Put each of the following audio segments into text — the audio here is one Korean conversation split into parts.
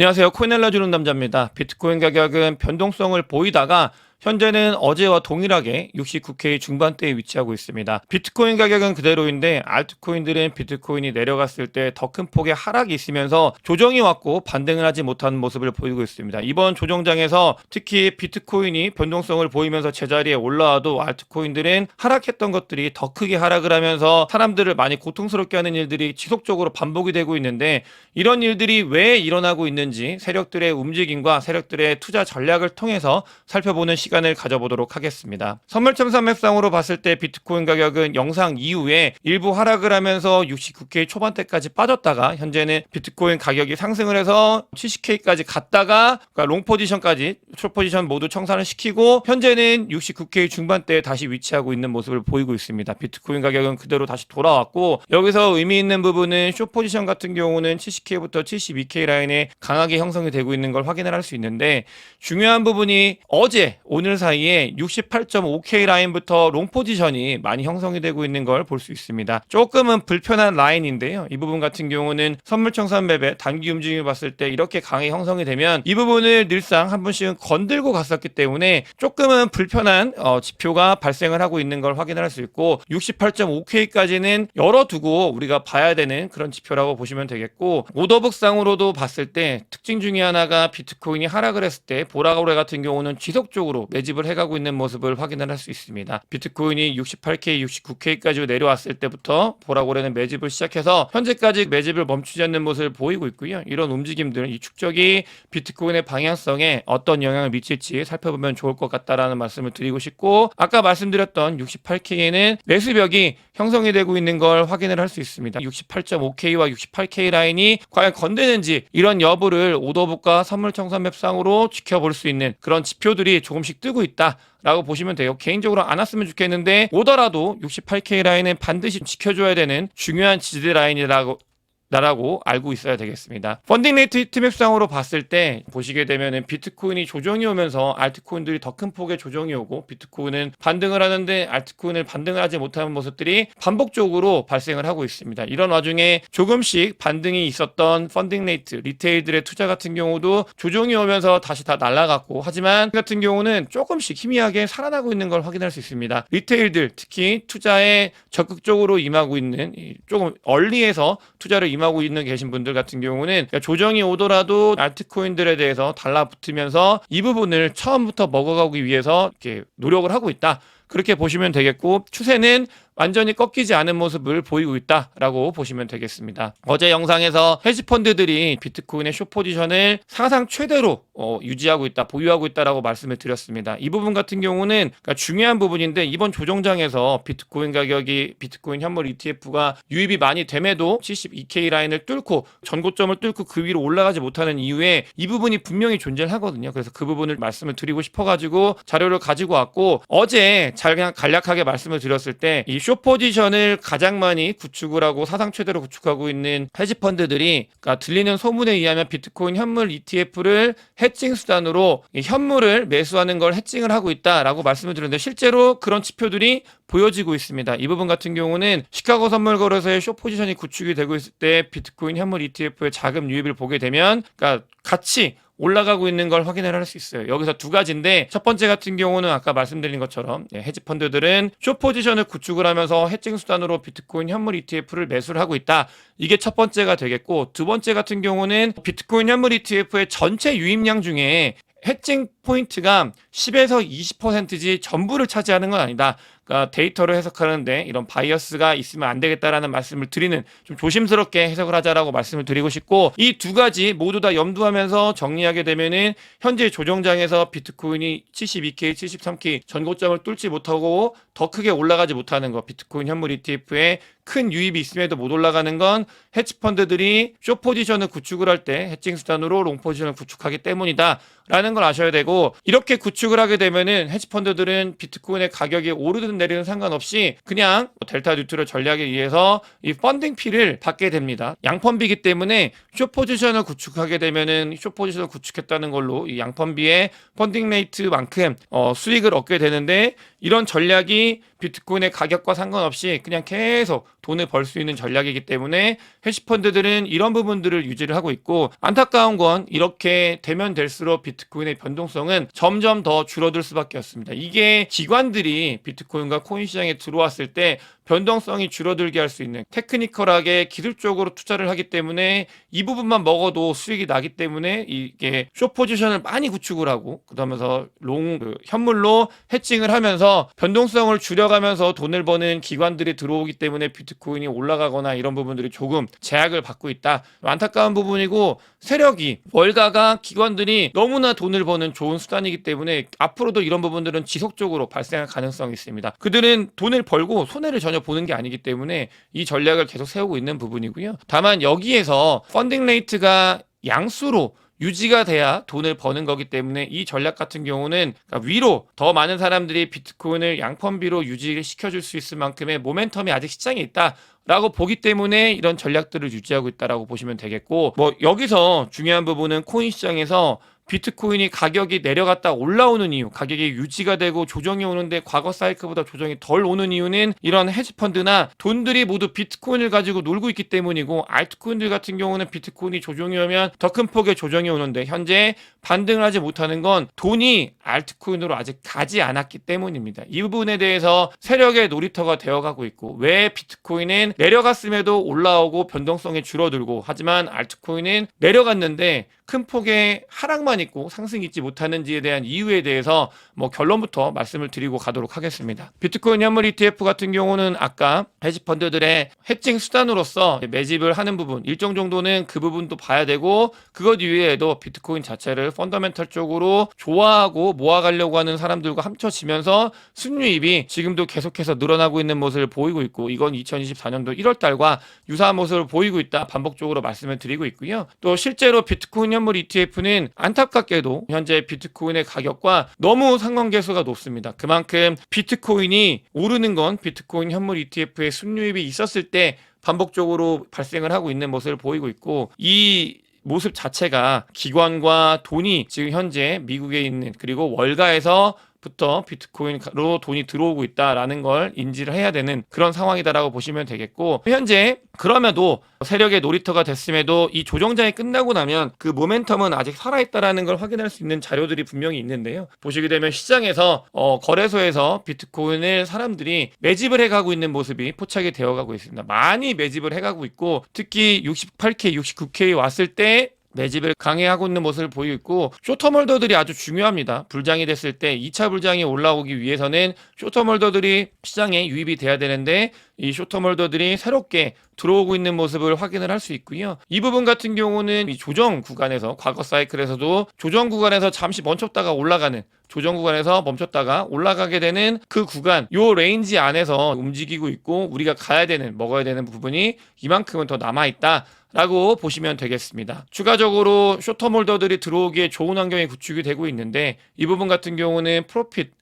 안녕하세요. 코인 알려주는 남자입니다. 비트코인 가격은 변동성을 보이다가 현재는 어제와 동일하게 69K 중반대에 위치하고 있습니다. 비트코인 가격은 그대로인데 알트코인들은 비트코인이 내려갔을 때 더 큰 폭의 하락이 있으면서 조정이 왔고 반등을 하지 못하는 모습을 보이고 있습니다. 이번 조정장에서 특히 비트코인이 변동성을 보이면서 제자리에 올라와도 알트코인들은 하락했던 것들이 더 크게 하락을 하면서 사람들을 많이 고통스럽게 하는 일들이 지속적으로 반복이 되고 있는데, 이런 일들이 왜 일어나고 있는지 세력들의 움직임과 세력들의 투자 전략을 통해서 살펴보는 시간을 가져보도록 하겠습니다. 선물청산맥상으로 봤을 때 비트코인 가격은 영상 이후에 일부 하락을 하면서 69K 초반대까지 빠졌다가 현재는 비트코인 가격이 상승을 해서 70K까지 갔다가 롱 포지션까지 숏 포지션 모두 청산을 시키고 현재는 69K 중반대에 다시 위치하고 있는 모습을 보이고 있습니다. 비트코인 가격은 그대로 다시 돌아왔고, 여기서 의미 있는 부분은 숏 포지션 같은 경우는 70K부터 72K 라인에 강하게 형성이 되고 있는 걸 확인을 할 수 있는데, 중요한 부분이 어제 오늘 사이에 68.5K 라인부터 롱 포지션이 많이 형성이 되고 있는 걸 볼 수 있습니다. 조금은 불편한 라인인데요. 이 부분 같은 경우는 선물청산맵의 단기 움직임을 봤을 때 이렇게 강하게 형성이 되면 이 부분을 늘상 한 번씩은 건들고 갔었기 때문에 조금은 불편한 지표가 발생을 하고 있는 걸 확인할 수 있고, 68.5K까지는 열어두고 우리가 봐야 되는 그런 지표라고 보시면 되겠고, 오더북상으로도 봤을 때 특징 중에 하나가 비트코인이 하락을 했을 때 보라고래 같은 경우는 지속적으로 매집을 해가고 있는 모습을 확인을 할 수 있습니다. 비트코인이 68K, 69K까지 내려왔을 때부터 보라고래는 매집을 시작해서 현재까지 매집을 멈추지 않는 모습을 보이고 있고요. 이런 움직임들, 이 축적이 비트코인의 방향성에 어떤 영향을 미칠지 살펴보면 좋을 것 같다라는 말씀을 드리고 싶고, 아까 말씀드렸던 68K에는 매수벽이 형성이 되고 있는 걸 확인을 할 수 있습니다. 68.5K와 68K 라인이 과연 건드는지, 이런 여부를 오더북과 선물청산맵상으로 지켜볼 수 있는 그런 지표들이 조금씩 뜨고 있다라고 보시면 돼요. 개인적으로 안 왔으면 좋겠는데 오더라도 68K 라인은 반드시 지켜줘야 되는 중요한 지지 라인이라고 알고 있어야 되겠습니다. 펀딩 레이트 히트맵상으로 봤을 때 보시게 되면은 비트코인이 조정이 오면서 알트코인들이 더 큰 폭의 조정이 오고, 비트코인은 반등을 하는데 알트코인을 반등을 하지 못하는 모습들이 반복적으로 발생을 하고 있습니다. 이런 와중에 조금씩 반등이 있었던 펀딩 레이트, 리테일들의 투자 같은 경우도 조정이 오면서 다시 다 날아갔고, 하지만 같은 경우는 조금씩 희미하게 살아나고 있는 걸 확인할 수 있습니다. 리테일들, 특히 투자에 적극적으로 임하고 있는, 조금 얼리해서 투자를 임하고 있는 계신 분들 같은 경우는 조정이 오더라도 알트코인들에 대해서 달라붙으면서 이 부분을 처음부터 먹어가기 위해서 이렇게 노력을 하고 있다, 그렇게 보시면 되겠고, 추세는 완전히 꺾이지 않은 모습을 보이고 있다라고 보시면 되겠습니다. 어제 영상에서 헤지펀드들이 비트코인의 숏 포지션을 사상 최대로 유지하고 있다, 보유하고 있다라고 말씀을 드렸습니다. 이 부분 같은 경우는 그러니까 중요한 부분인데, 이번 조정장에서 비트코인 가격이, 비트코인 현물 ETF가 유입이 많이 됨에도 72K 라인을 뚫고 전고점을 뚫고 그 위로 올라가지 못하는 이유에 이 부분이 분명히 존재를 하거든요. 그래서 그 부분을 말씀을 드리고 싶어가지고 자료를 가지고 왔고, 어제 잘 그냥 간략하게 말씀을 드렸을 때 이 숏 포지션을 가장 많이 구축을 하고 사상 최대로 구축하고 있는 헤지펀드들이, 그러니까 들리는 소문에 의하면 비트코인 현물 ETF를 해칭 수단으로 현물을 매수하는 걸 해칭을 하고 있다라고 말씀을 드렸는데, 실제로 그런 지표들이 보여지고 있습니다. 이 부분 같은 경우는 시카고 선물거래소의 숏 포지션이 구축이 되고 있을 때 비트코인 현물 ETF의 자금 유입을 보게 되면, 그러니까 같이 올라가고 있는 걸 확인을 할 수 있어요. 여기서 두 가지인데, 첫 번째 같은 경우는 아까 말씀드린 것처럼 헤지펀드들은 숏 포지션을 구축을 하면서 해칭 수단으로 비트코인 현물 ETF를 매수를 하고 있다. 이게 첫 번째가 되겠고, 두 번째 같은 경우는 비트코인 현물 ETF의 전체 유입량 중에 해칭 포인트가 10에서 20%지 전부를 차지하는 건 아니다. 그러니까 데이터를 해석하는데 이런 바이어스가 있으면 안 되겠다라는 말씀을 드리는, 좀 조심스럽게 해석을 하자라고 말씀을 드리고 싶고, 이 두 가지 모두 다 염두하면서 정리하게 되면은 현재 조정장에서 비트코인이 72K, 73K 전고점을 뚫지 못하고 더 크게 올라가지 못하는 거, 비트코인 현물 ETF에 큰 유입이 있음에도 못 올라가는 건 헤지펀드들이 숏 포지션을 구축을 할 때 해칭 수단으로 롱 포지션을 구축하기 때문이다 라는 걸 아셔야 되고, 이렇게 구축을 하게 되면은 헤지펀드들은 비트코인의 가격이 오르든 내리든 상관없이 그냥 델타 뉴트럴 전략에 의해서 이 펀딩 피를 받게 됩니다. 양펀비이기 때문에 숏 포지션을 구축하게 되면은 숏 포지션을 구축했다는 걸로 이 양펀비의 펀딩 레이트만큼 수익을 얻게 되는데, 이런 전략이 비트코인의 가격과 상관없이 그냥 계속 돈을 벌 수 있는 전략이기 때문에 헤지펀드들은 이런 부분들을 유지를 하고 있고, 안타까운 건 이렇게 되면 될수록 비트코인의 변동성은 점점 더 줄어들 수밖에 없습니다. 이게 기관들이 비트코인과 코인 시장에 들어왔을 때 변동성이 줄어들게 할 수 있는, 테크니컬하게 기술적으로 투자를 하기 때문에 이 부분만 먹어도 수익이 나기 때문에 이게 숏 포지션을 많이 구축을 하고, 그러면서 현물로 해칭을 하면서 변동성을 줄여가면서 돈을 버는 기관들이 들어오기 때문에 비트코인이 올라가거나 이런 부분들이 조금 제약을 받고 있다. 안타까운 부분이고, 세력이, 월가가, 기관들이 너무나 돈을 버는 좋은 수단이기 때문에 앞으로도 이런 부분들은 지속적으로 발생할 가능성이 있습니다. 그들은 돈을 벌고 손해를 전혀 보는 게 아니기 때문에 이 전략을 계속 세우고 있는 부분이고요. 다만 여기에서 펀딩 레이트가 양수로 유지가 돼야 돈을 버는 거기 때문에 이 전략 같은 경우는 위로 더 많은 사람들이 비트코인을 양펀비로 유지시켜줄 수 있을 만큼의 모멘텀이 아직 시장에 있다 라고 보기 때문에 이런 전략들을 유지하고 있다라고 보시면 되겠고, 여기서 중요한 부분은 코인 시장에서 비트코인이 가격이 내려갔다 올라오는 이유, 가격이 유지가 되고 조정이 오는데 과거 사이클보다 조정이 덜 오는 이유는 이런 헤지펀드나 돈들이 모두 비트코인을 가지고 놀고 있기 때문이고, 알트코인들 같은 경우는 비트코인이 조정이 오면 더 큰 폭의 조정이 오는데 현재 반등을 하지 못하는 건 돈이 알트코인으로 아직 가지 않았기 때문입니다. 이 부분에 대해서 세력의 놀이터가 되어가고 있고, 왜 비트코인은 내려갔음에도 올라오고 변동성이 줄어들고, 하지만 알트코인은 내려갔는데 큰 폭의 하락만 있고 상승이 있지 못하는지에 대한 이유에 대해서 결론부터 말씀을 드리고 가도록 하겠습니다. 비트코인 현물 ETF 같은 경우는 아까 헤지펀드들의 해칭 수단으로서 매집을 하는 부분, 일정 정도는 그 부분도 봐야 되고, 그것 이외에도 비트코인 자체를 펀더멘털 쪽으로 좋아하고 모아가려고 하는 사람들과 합쳐지면서 순유입이 지금도 계속해서 늘어나고 있는 모습을 보이고 있고, 이건 2024년도 1월달과 유사한 모습을 보이고 있다, 반복적으로 말씀을 드리고 있고요. 또 실제로 비트코인 현물 ETF는 안타깝게도 현재 비트코인의 가격과 너무 상관계수가 높습니다. 그만큼 비트코인이 오르는 건 비트코인 현물 ETF의 순유입이 있었을 때 반복적으로 발생을 하고 있는 모습을 보이고 있고, 이 모습 자체가 기관과 돈이 지금 현재 미국에 있는, 그리고 월가에서부터 비트코인으로 돈이 들어오고 있다라는 걸 인지를 해야 되는 그런 상황이다라고 보시면 되겠고, 현재 그럼에도 세력의 놀이터가 됐음에도 이 조정장이 끝나고 나면 그 모멘텀은 아직 살아있다라는 걸 확인할 수 있는 자료들이 분명히 있는데요. 보시게 되면 시장에서 거래소에서 비트코인을 사람들이 매집을 해가고 있는 모습이 포착이 되어가고 있습니다. 많이 매집을 해가고 있고, 특히 68K, 69K 왔을 때 매집을 강행하고 있는 모습을 보이고 있고, 쇼터몰더들이 아주 중요합니다. 불장이 됐을 때 2차 불장이 올라오기 위해서는 쇼터몰더들이 시장에 유입이 돼야 되는데, 이 쇼터몰더들이 새롭게 들어오고 있는 모습을 확인을 할 수 있고요. 이 부분 같은 경우는 이 조정 구간에서, 과거 사이클에서도 조정 구간에서 잠시 멈췄다가 올라가는, 조정 구간에서 멈췄다가 올라가게 되는 그 구간, 요 레인지 안에서 움직이고 있고, 우리가 먹어야 되는 부분이 이만큼은 더 남아있다 라고 보시면 되겠습니다. 추가적으로 쇼터몰더들이 들어오기에 좋은 환경이 구축이 되고 있는데, 이 부분 같은 경우는 프로핏,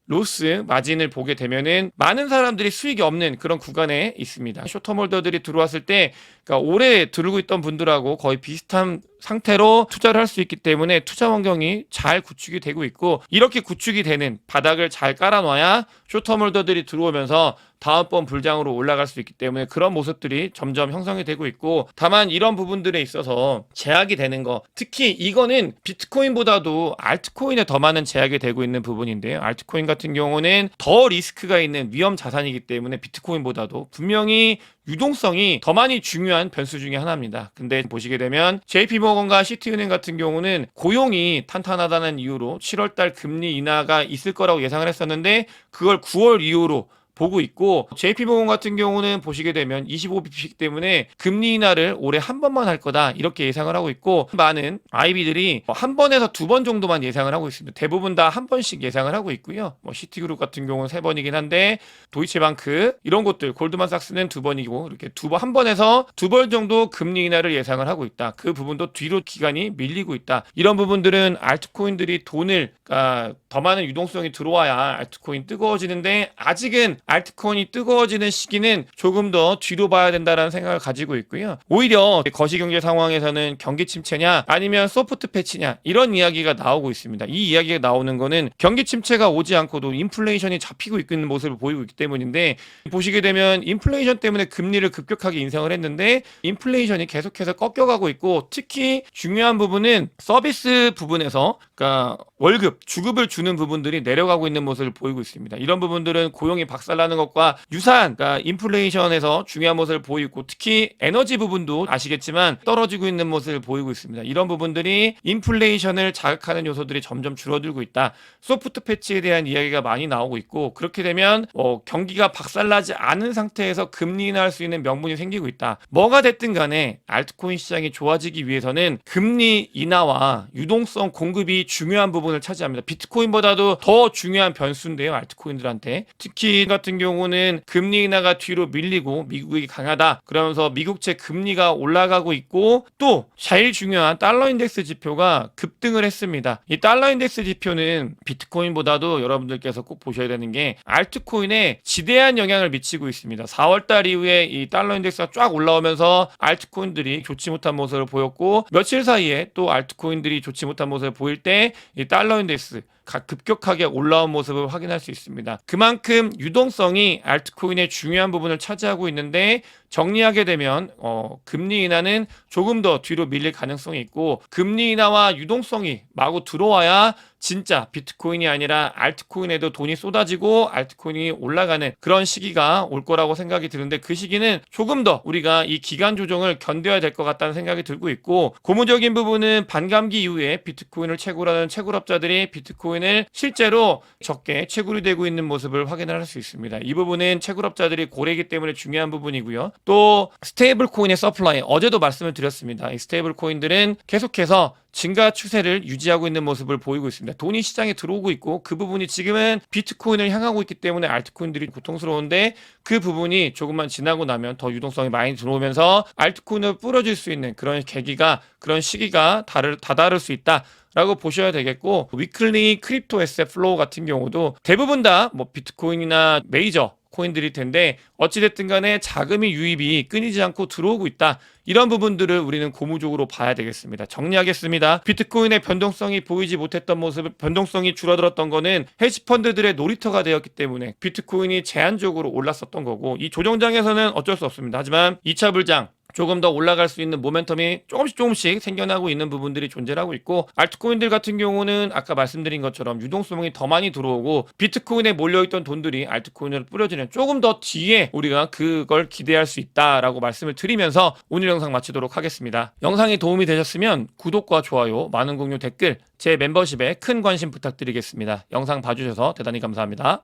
로스, 마진을 보게 되면은 많은 사람들이 수익이 없는 그런 구간에 있습니다. 쇼터몰더들이 들어왔을 때, 그러니까 오래 들고 있던 분들하고 거의 비슷한 상태로 투자를 할 수 있기 때문에 투자 환경이 잘 구축이 되고 있고, 이렇게 구축이 되는 바닥을 잘 깔아놔야 쇼터몰더들이 들어오면서 다음번 불장으로 올라갈 수 있기 때문에 그런 모습들이 점점 형성이 되고 있고, 다만 이런 부분들에 있어서 제약이 되는 거, 특히 이거는 비트코인보다도 알트코인에 더 많은 제약이 되고 있는 부분인데요. 알트코인 같은 경우는 더 리스크가 있는 위험 자산이기 때문에 비트코인보다도 분명히 유동성이 더 많이 중요한 변수 중에 하나입니다. 근데 보시게 되면 JP모건과 시티은행 같은 경우는 고용이 탄탄하다는 이유로 7월달 금리 인하가 있을 거라고 예상을 했었는데, 그걸 9월 이후로 보고 있고, JP모건 같은 경우는 보시게 되면 25bp 때문에 금리 인하를 올해 한 번만 할 거다 이렇게 예상을 하고 있고, 많은 IB들이 한 번에서 두 번 정도만 예상을 하고 있습니다. 대부분 다 한 번씩 예상을 하고 있고요. 시티그룹 같은 경우는 세 번이긴 한데, 도이체방크 이런 곳들, 골드만삭스는 두 번이고, 이렇게 한 번에서 두 번 정도 금리 인하를 예상을 하고 있다. 그 부분도 뒤로 기간이 밀리고 있다. 이런 부분들은 알트코인들이 돈을, 더 많은 유동성이 들어와야 알트코인 뜨거워지는데, 아직은 알트코인이 뜨거워지는 시기는 조금 더 뒤로 봐야 된다라는 생각을 가지고 있고요. 오히려 거시경제 상황에서는 경기 침체냐 아니면 소프트 패치냐 이런 이야기가 나오고 있습니다. 이 이야기가 나오는 거는 경기 침체가 오지 않고도 인플레이션이 잡히고 있는 모습을 보이고 있기 때문인데, 보시게 되면 인플레이션 때문에 금리를 급격하게 인상을 했는데 인플레이션이 계속해서 꺾여가고 있고, 특히 중요한 부분은 서비스 부분에서 그러니까 월급, 주급을 주는 부분들이 내려가고 있는 모습을 보이고 있습니다. 이런 부분들은 고용이 박살나는 것과 유사한, 그러니까 인플레이션에서 중요한 모습을 보이고, 특히 에너지 부분도 아시겠지만 떨어지고 있는 모습을 보이고 있습니다. 이런 부분들이 인플레이션을 자극하는 요소들이 점점 줄어들고 있다. 소프트 패치에 대한 이야기가 많이 나오고 있고, 그렇게 되면 경기가 박살나지 않은 상태에서 금리 인하할 수 있는 명분이 생기고 있다. 뭐가 됐든 간에 알트코인 시장이 좋아지기 위해서는 금리 인하와 유동성 공급이 중요한 부분을 차지합니다. 비트코인보다도 더 중요한 변수인데요, 알트코인들한테. 특히 같은 경우는 금리 인하가 뒤로 밀리고 미국이 강하다 그러면서 미국채 금리가 올라가고 있고, 또 제일 중요한 달러 인덱스 지표가 급등을 했습니다. 이 달러 인덱스 지표는 비트코인보다도 여러분들께서 꼭 보셔야 되는 게 알트코인에 지대한 영향을 미치고 있습니다. 4월달 이후에 이 달러 인덱스가 쫙 올라오면서 알트코인들이 좋지 못한 모습을 보였고, 며칠 사이에 또 알트코인들이 좋지 못한 모습을 보일 때 이 달러 인덱스 급격하게 올라온 모습을 확인할 수 있습니다. 그만큼 유동성이 알트코인의 중요한 부분을 차지하고 있는데, 정리하게 되면 금리 인하는 조금 더 뒤로 밀릴 가능성이 있고, 금리 인하와 유동성이 마구 들어와야 진짜 비트코인이 아니라 알트코인에도 돈이 쏟아지고 알트코인이 올라가는 그런 시기가 올 거라고 생각이 드는데, 그 시기는 조금 더 우리가 이 기간 조정을 견뎌야 될 것 같다는 생각이 들고 있고, 고무적인 부분은 반감기 이후에 비트코인을 채굴하는 채굴업자들이 비트코인을 실제로 적게 채굴이 되고 있는 모습을 확인을 할 수 있습니다. 이 부분은 채굴업자들이 고래이기 때문에 중요한 부분이고요. 또 스테이블 코인의 서플라이, 어제도 말씀을 드렸습니다. 이 스테이블 코인들은 계속해서 증가 추세를 유지하고 있는 모습을 보이고 있습니다. 돈이 시장에 들어오고 있고, 그 부분이 지금은 비트코인을 향하고 있기 때문에 알트코인들이 고통스러운데, 그 부분이 조금만 지나고 나면 더 유동성이 많이 들어오면서 알트코인을 뿌려줄 수 있는 그런 계기가, 그런 시기가 다다를 수 있다 라고 보셔야 되겠고, 위클리 크립토 에셋 플로우 같은 경우도 대부분 다 비트코인이나 메이저 코인들일 텐데, 어찌됐든 간에 자금이 유입이 끊이지 않고 들어오고 있다. 이런 부분들을 우리는 고무적으로 봐야 되겠습니다. 정리하겠습니다. 비트코인의 변동성이 보이지 못했던 모습, 변동성이 줄어들었던 거는 헤지펀드들의 놀이터가 되었기 때문에 비트코인이 제한적으로 올랐었던 거고, 이 조정장에서는 어쩔 수 없습니다. 하지만 2차 불장, 조금 더 올라갈 수 있는 모멘텀이 조금씩 생겨나고 있는 부분들이 존재하고 있고, 알트코인들 같은 경우는 아까 말씀드린 것처럼 유동성이 더 많이 들어오고 비트코인에 몰려있던 돈들이 알트코인으로 뿌려지는 조금 더 뒤에 우리가 그걸 기대할 수 있다라고 말씀을 드리면서 오늘 영상 마치도록 하겠습니다. 영상이 도움이 되셨으면 구독과 좋아요, 많은 공유, 댓글, 제 멤버십에 큰 관심 부탁드리겠습니다. 영상 봐주셔서 대단히 감사합니다.